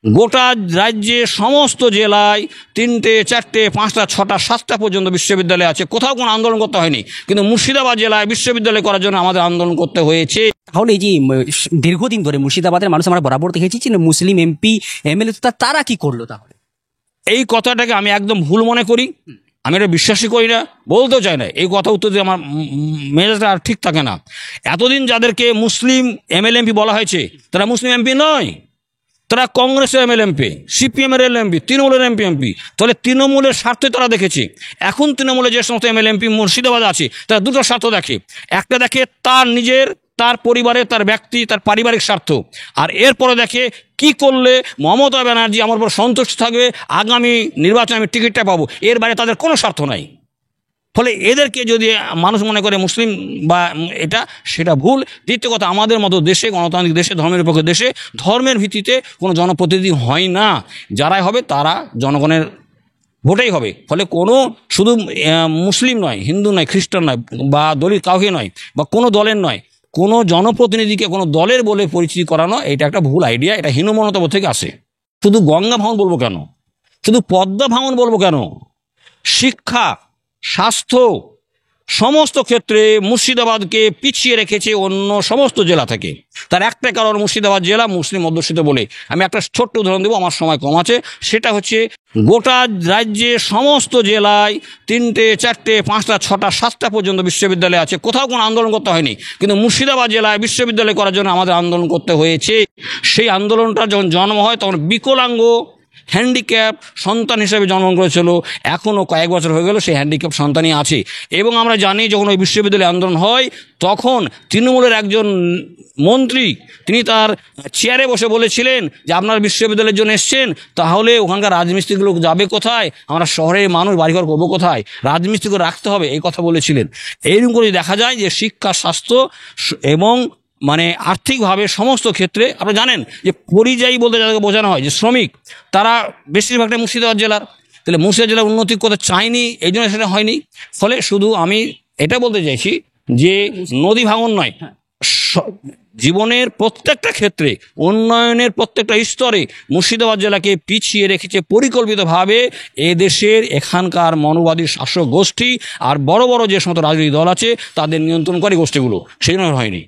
গোটা রাজ্যে সমস্ত জেলায় 3টে 4টে 5টা 6টা 7টা পর্যন্ত বিশ্ববিদ্যালয় আছে, কোথাও কোনো আন্দোলন করতে হয়নি। কিন্তু মুর্শিদাবাদ জেলায় বিশ্ববিদ্যালয় করার জন্য আমাদের আন্দোলন করতে হয়েছে। তাহলে এই যে দীর্ঘদিন ধরে মুর্শিদাবাদের মানুষ আমরা বরাবর দেখেছি যে মুসলিম এমপি এমএলএ, তারা কি করলো তাহলে? এই কথাটাকে আমি একদম ভুল মনে করি, আমি এটা বিশ্বাসই করি না, বলতেও চাই না। এই কথা উত্তর দিয়ে আমার মেজাজটা আর ঠিক থাকে না। এতদিন যাদেরকে মুসলিম এমএলএ এমপি বলা হয়েছে তারা মুসলিম এমপি নয়, তারা কংগ্রেসের এমএলএ এমপি, সিপিএমের এমপি, তৃণমূলের এমপি। তাহলে তৃণমূলের স্বার্থে তারা দেখেছে। এখন তৃণমূলের যে সমস্ত এমএলএ এমপি মুর্শিদাবাদ আছে তারা দুটো স্বার্থ দেখে। একটা দেখে তার নিজের, তার পরিবারের, তার ব্যক্তি, তার পারিবারিক স্বার্থ। আর এরপরে দেখে কি করলে মমতা ব্যানার্জি আমার উপর সন্তুষ্ট থাকবে, আগামী নির্বাচনে আমি টিকিটটা পাবো। এর বাইরে তাদের কোনো স্বার্থ নাই। ফলে এদেরকে যদি মানুষ মনে করে মুসলিম বা এটা, সেটা ভুল। দ্বিতীয় কথা, আমাদের মতো দেশে, গণতান্ত্রিক দেশে, ধর্মের পক্ষে দেশে ধর্মের ভিত্তিতে কোনো জনপ্রতিনিধি হয় না। যারাই হবে তারা জনগণের ভোটেই হবে। ফলে কোনো শুধু মুসলিম নয়, হিন্দু নয়, খ্রিস্টান নয়, বা দলিত কাউকে নয়, বা কোনো দলের নয়, কোনো জনপ্রতিনিধিকে কোনো দলের বলে পরিচিতি করানো, এটা একটা ভুল আইডিয়া। এটা হীনমন্যতাবোধ থেকে আসে। শুধু গঙ্গা ভাঙন বলবো কেন, শুধু পদ্মা ভাঙন বলবো কেন? শিক্ষা, স্বাস্থ্য, সমস্ত ক্ষেত্রে মুর্শিদাবাদকে পিছিয়ে রেখেছে অন্য সমস্ত জেলা থেকে। তার একটা কারণ, মুর্শিদাবাদ জেলা মুসলিম অধ্যুষিত বলে। আমি একটা ছোট্ট উদাহরণ দেবো, আমার সময় কম আছে। সেটা হচ্ছে গোটা রাজ্যে সমস্ত জেলায় 3টে 4টে 5টা 6টা 7টা পর্যন্ত বিশ্ববিদ্যালয় আছে, কোথাও কোনো আন্দোলন করতে হয়নি। কিন্তু মুর্শিদাবাদ জেলায় বিশ্ববিদ্যালয় করার জন্য আমাদের আন্দোলন করতে হয়েছে। সেই আন্দোলনটা যখন জন্ম হয় তখন বিকলাঙ্গ, হ্যান্ডিক্যাপ সন্তান হিসেবে জন্মগ্রহণ করেছিল। এখনও কয়েক বছর হয়ে গেল সেই হ্যান্ডিক্যাপ সন্তানই আছে। এবং আমরা জানি যখন ওই বিশ্ববিদ্যালয়ে আন্দোলন হয় তখন তৃণমূলের একজন মন্ত্রী তিনি তার চেয়ারে বসে বলেছিলেন যে আপনারা বিশ্ববিদ্যালয়ের জন্য এসছেন, তাহলে ওখানকার রাজমিস্ত্রিগুলো যাবে কোথায়, আমরা শহরের মানুষ বাড়িঘর করবো কোথায়, রাজমিস্ত্রিগুলো রাখতে হবে, এই কথা বলেছিলেন। এইরকম করে দেখা যায় যে শিক্ষা, স্বাস্থ্য এবং আর্থিকভাবে সমস্ত ক্ষেত্রে আপনারা জানেন যে পরিযায়ী বলতে যাদেরকে বোঝানো হয় যে শ্রমিক, তারা বেশিরভাগটা মুর্শিদাবাদ জেলার। তাহলে মুর্শিদাবাদ জেলার উন্নতি করতে চায়নি, এই জন্য সেটা হয়নি। ফলে শুধু আমি এটা বলতে চাইছি যে নদী ভাঙন নয়, জীবনের প্রত্যেকটা ক্ষেত্রে, উন্নয়নের প্রত্যেকটা স্তরে মুর্শিদাবাদ জেলাকে পিছিয়ে রেখেছে পরিকল্পিতভাবে এদেশের এখানকার মনোবাদী শাসক গোষ্ঠী আর বড় বড় যে সমস্ত রাজনৈতিক দল আছে তাদের নিয়ন্ত্রণকারী গোষ্ঠীগুলো, সেই জন্য হয়নি।